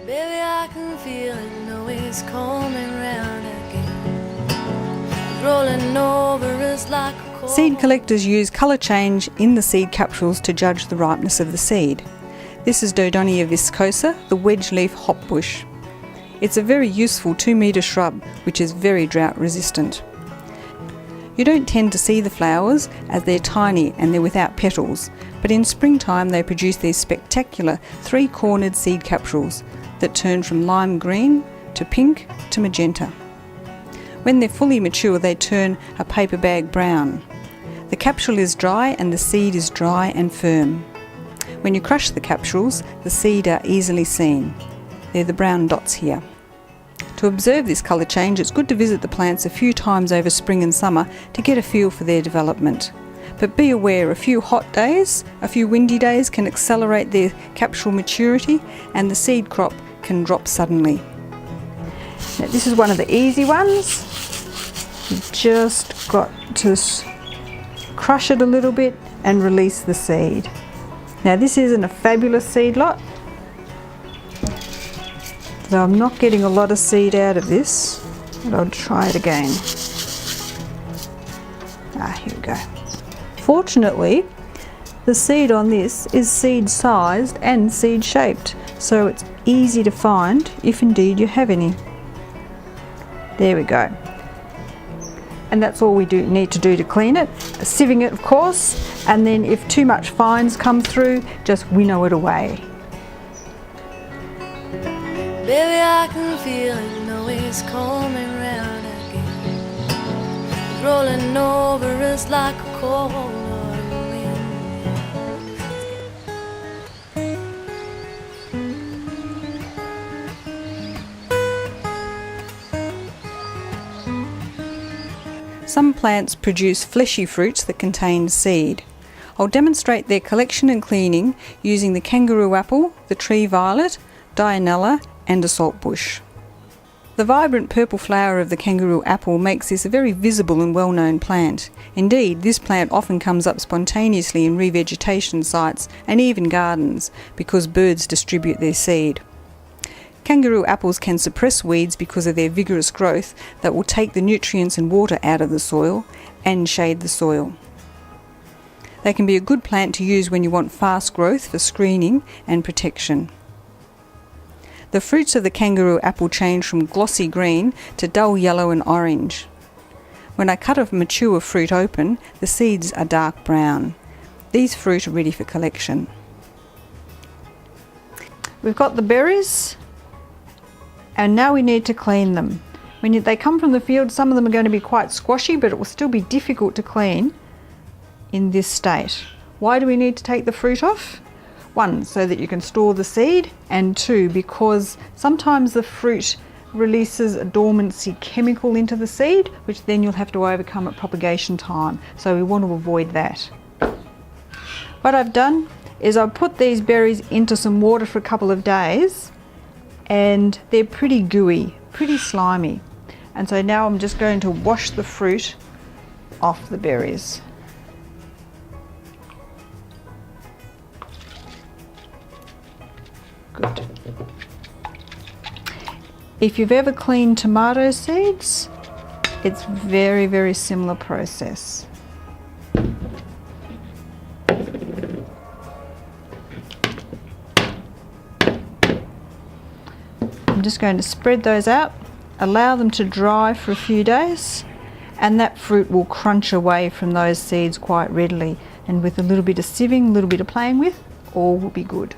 Baby, I can feel it, know it's coming round again. Rolling over us like a cold. Seed collectors use colour change in the seed capsules to judge the ripeness of the seed. This is Dodonia viscosa, the wedge-leaf hopbush. It's a very useful 2-metre shrub which is very drought resistant. You don't tend to see the flowers as they're tiny and they're without petals, but in springtime they produce these spectacular 3-cornered seed capsules that turn from lime green to pink to magenta. When they're fully mature they turn a paper bag brown. The capsule is dry and the seed is dry and firm. When you crush the capsules, the seed are easily seen. They're the brown dots here. To observe this colour change, it's good to visit the plants a few times over spring and summer to get a feel for their development. But be aware, a few hot days, a few windy days can accelerate their capsule maturity and the seed crop can drop suddenly. Now, this is one of the easy ones. You've just got to crush it a little bit and release the seed. Now this isn't a fabulous seed lot, so I'm not getting a lot of seed out of this, but I'll try it again. Here we go. Fortunately, the seed on this is seed sized and seed shaped, so it's easy to find if indeed you have any. There we go. And that's all we need to do to clean it. Sieving it, of course, and then if too much fines come through, just winnow it away. Baby, I can feel it, know it's coming round again. Rolling over us like a cold wind. Some plants produce fleshy fruits that contain seed. I'll demonstrate their collection and cleaning using the kangaroo apple, the tree violet, dianella and a saltbush. The vibrant purple flower of the kangaroo apple makes this a very visible and well-known plant. Indeed, this plant often comes up spontaneously in revegetation sites and even gardens because birds distribute their seed. Kangaroo apples can suppress weeds because of their vigorous growth that will take the nutrients and water out of the soil and shade the soil. They can be a good plant to use when you want fast growth for screening and protection. The fruits of the kangaroo apple change from glossy green to dull yellow and orange. When I cut a mature fruit open, the seeds are dark brown. These fruit are ready for collection. We've got the berries. And now we need to clean them. When they come from the field, some of them are going to be quite squashy, but it will still be difficult to clean in this state. Why do we need to take the fruit off? 1, so that you can store the seed, and 2, because sometimes the fruit releases a dormancy chemical into the seed, which then you'll have to overcome at propagation time. So we want to avoid that. What I've done is I've put these berries into some water for a couple of days, and they're pretty gooey, pretty slimy. And so now I'm just going to wash the fruit off the berries. Good. If you've ever cleaned tomato seeds, it's very, very similar process. I'm just going to spread those out, allow them to dry for a few days, and that fruit will crunch away from those seeds quite readily. And with a little bit of sieving, a little bit of playing with, all will be good.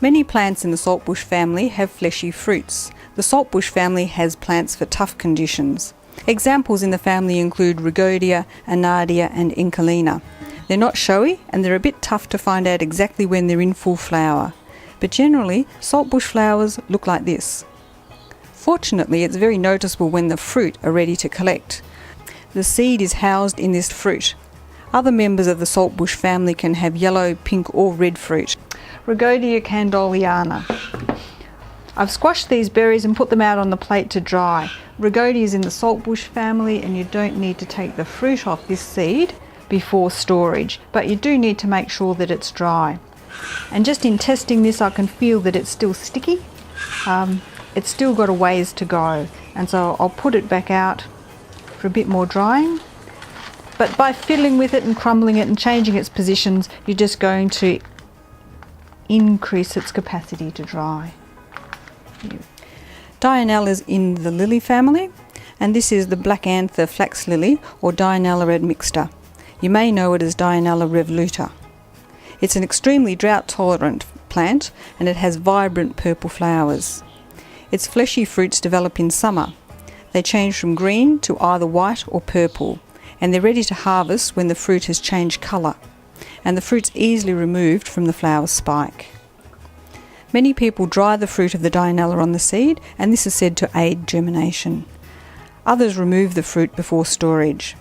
Many plants in the saltbush family have fleshy fruits. The saltbush family has plants for tough conditions. Examples in the family include Rhagodia, Anadia and Encolina. They're not showy and they're a bit tough to find out exactly when they're in full flower. But generally, saltbush flowers look like this. Fortunately, it's very noticeable when the fruit are ready to collect. The seed is housed in this fruit. Other members of the saltbush family can have yellow, pink or red fruit. Rhagodia candoliana. I've squashed these berries and put them out on the plate to dry. Rhagodia is in the saltbush family and you don't need to take the fruit off this seed before storage, but you do need to make sure that it's dry. And just in testing this, I can feel that it's still sticky. It's still got a ways to go, and so I'll put it back out for a bit more drying. But by fiddling with it and crumbling it and changing its positions, you're just going to increase its capacity to dry. Dianella is in the lily family, and this is the black anther flax lily, or Dianella admixta. You may know it as Dianella revoluta. It's an extremely drought tolerant plant, and it has vibrant purple flowers. Its fleshy fruits develop in summer. They change from green to either white or purple, and they're ready to harvest when the fruit has changed colour, and the fruit's easily removed from the flower spike. Many people dry the fruit of the Dianella on the seed, and this is said to aid germination. Others remove the fruit before storage.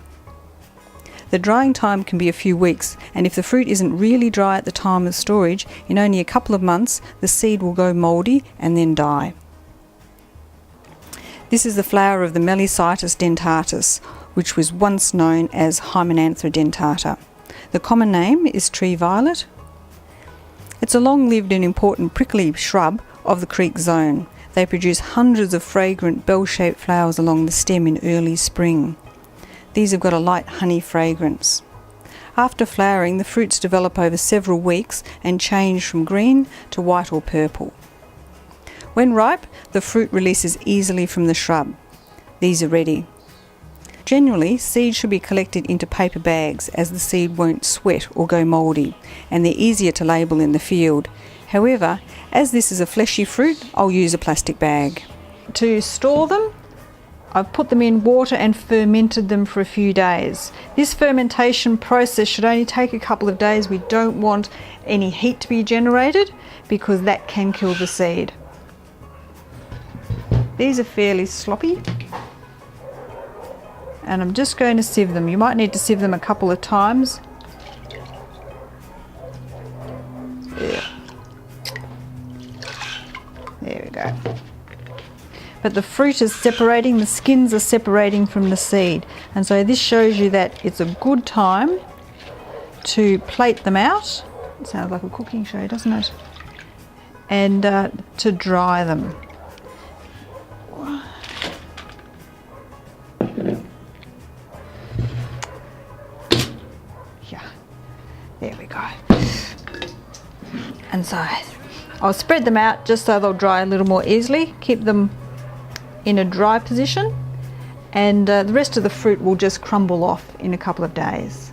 The drying time can be a few weeks, and if the fruit isn't really dry at the time of storage, in only a couple of months the seed will go mouldy and then die. This is the flower of the Melicytus dentatus, which was once known as Hymenanthera dentata. The common name is tree violet. It's a long-lived and important prickly shrub of the creek zone. They produce hundreds of fragrant bell-shaped flowers along the stem in early spring. These have got a light honey fragrance. After flowering, the fruits develop over several weeks and change from green to white or purple. When ripe, the fruit releases easily from the shrub. These are ready. Generally, seeds should be collected into paper bags, as the seed won't sweat or go mouldy, and they're easier to label in the field. However, as this is a fleshy fruit, I'll use a plastic bag. To store them, I've put them in water and fermented them for a few days. This fermentation process should only take a couple of days. We don't want any heat to be generated because that can kill the seed. These are fairly sloppy, and I'm just going to sieve them. You might need to sieve them a couple of times. There we go. But the fruit is separating, the skins are separating from the seed, and so this shows you that it's a good time to plate them out. It sounds like a cooking show, doesn't it? And to dry them. There we go. And so I'll spread them out just so they'll dry a little more easily. Keep them in a dry position, and the rest of the fruit will just crumble off in a couple of days.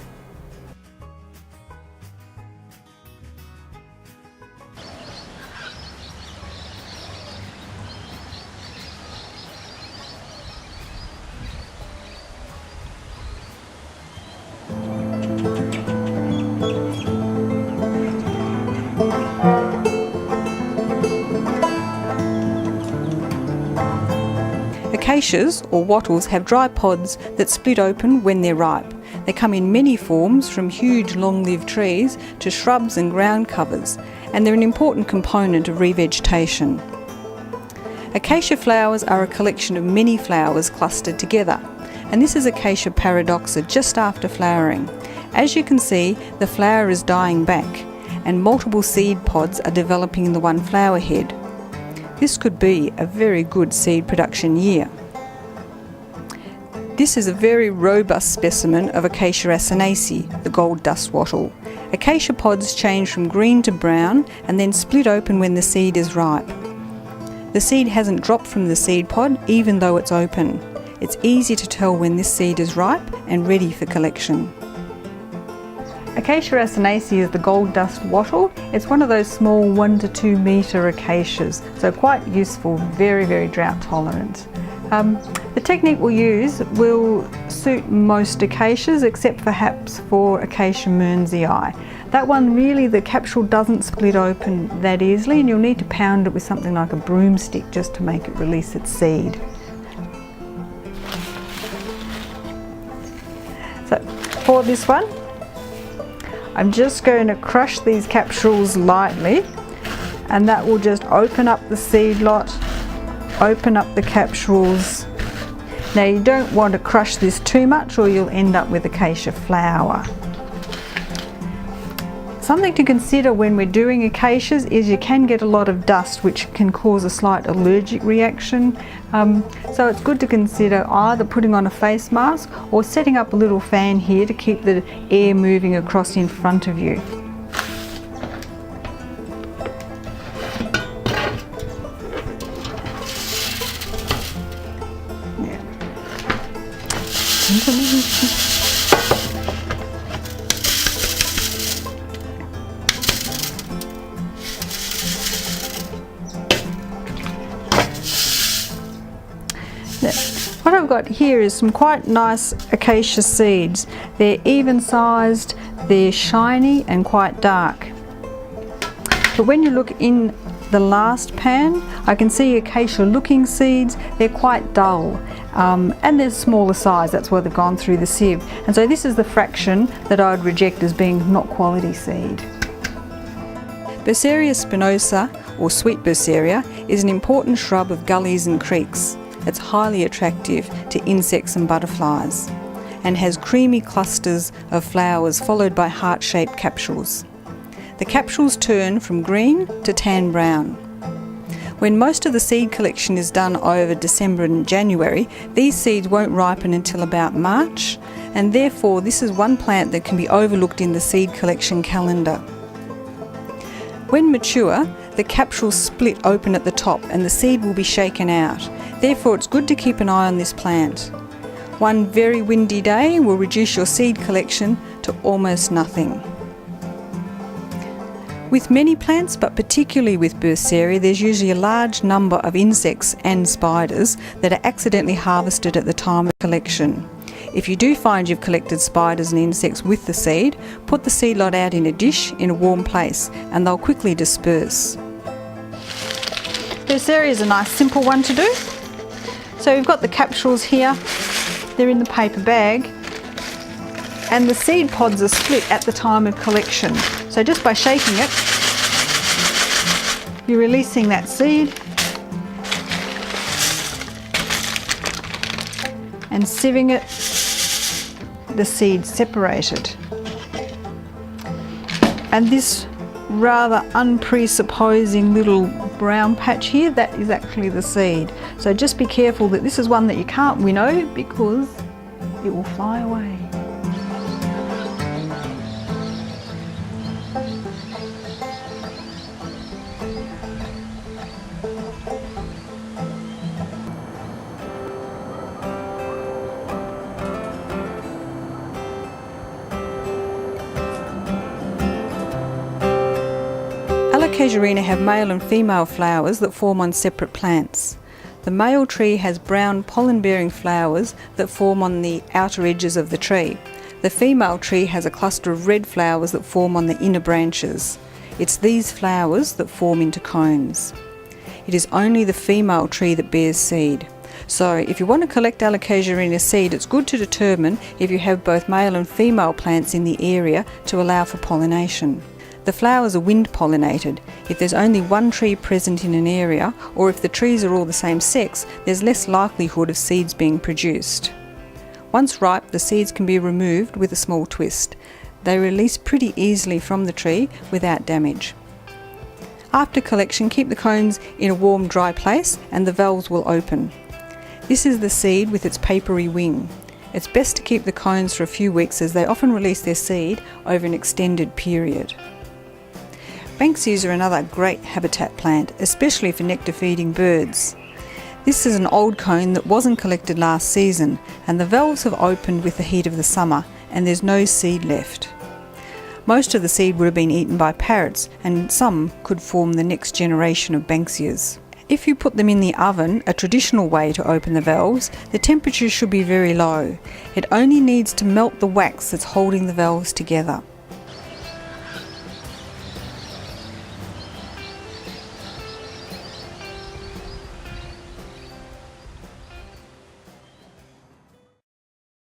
Acacias, or wattles, have dry pods that split open when they're ripe. They come in many forms, from huge long-lived trees to shrubs and ground covers, and they're an important component of revegetation. Acacia flowers are a collection of many flowers clustered together, and this is Acacia paradoxa just after flowering. As you can see, the flower is dying back, and multiple seed pods are developing in the one flower head. This could be a very good seed production year. This is a very robust specimen of Acacia acinaceae, the gold dust wattle. Acacia pods change from green to brown and then split open when the seed is ripe. The seed hasn't dropped from the seed pod even though it's open. It's easy to tell when this seed is ripe and ready for collection. Acacia acinaceae is the gold dust wattle. It's one of those small 1 to 2 metre acacias, so quite useful, very, very drought tolerant. The technique we'll use will suit most acacias, except perhaps for Acacia mearnsii. That one really, the capsule doesn't split open that easily, and you'll need to pound it with something like a broomstick just to make it release its seed. So for this one, I'm just going to crush these capsules lightly, and that will just open up the seed lot, open up the capsules. Now you don't want to crush this too much or you'll end up with acacia flower. Something to consider when we're doing acacias is you can get a lot of dust, which can cause a slight allergic reaction. So it's good to consider either putting on a face mask or setting up a little fan here to keep the air moving across in front of you. What I've got here is some quite nice acacia seeds. They're even sized, they're shiny and quite dark. But when you look in the last pan, I can see acacia looking seeds. They're quite dull and they're smaller size, that's why they've gone through the sieve. And so this is the fraction that I would reject as being not quality seed. Berseria spinosa, or sweet berseria, is an important shrub of gullies and creeks. It's highly attractive to insects and butterflies and has creamy clusters of flowers followed by heart-shaped capsules. The capsules turn from green to tan brown. When most of the seed collection is done over December and January, these seeds won't ripen until about March, and therefore this is one plant that can be overlooked in the seed collection calendar. When mature, the capsules split open at the top and the seed will be shaken out. Therefore, it's good to keep an eye on this plant. One very windy day will reduce your seed collection to almost nothing. With many plants, but particularly with Berseria, there's usually a large number of insects and spiders that are accidentally harvested at the time of collection. If you do find you've collected spiders and insects with the seed, put the seed lot out in a dish in a warm place and they'll quickly disperse. Berseria is a nice simple one to do. So we've got the capsules here, they're in the paper bag, and the seed pods are split at the time of collection. So just by shaking it, you're releasing that seed and sieving it, the seeds separated. And this rather unpresupposing little brown patch here, that is actually the seed. So just be careful that this is one that you can't winnow because it will fly away. Casuarina have male and female flowers that form on separate plants. The male tree has brown pollen-bearing flowers that form on the outer edges of the tree. The female tree has a cluster of red flowers that form on the inner branches. It's these flowers that form into cones. It is only the female tree that bears seed. So if you want to collect Casuarina seed, it's good to determine if you have both male and female plants in the area to allow for pollination. The flowers are wind pollinated. If there's only one tree present in an area, or if the trees are all the same sex, there's less likelihood of seeds being produced. Once ripe, the seeds can be removed with a small twist. They release pretty easily from the tree without damage. After collection, keep the cones in a warm, dry place and the valves will open. This is the seed with its papery wing. It's best to keep the cones for a few weeks as they often release their seed over an extended period. Banksias are another great habitat plant, especially for nectar-feeding birds. This is an old cone that wasn't collected last season, and the valves have opened with the heat of the summer, and there's no seed left. Most of the seed would have been eaten by parrots, and some could form the next generation of Banksias. If you put them in the oven, a traditional way to open the valves, the temperature should be very low. It only needs to melt the wax that's holding the valves together.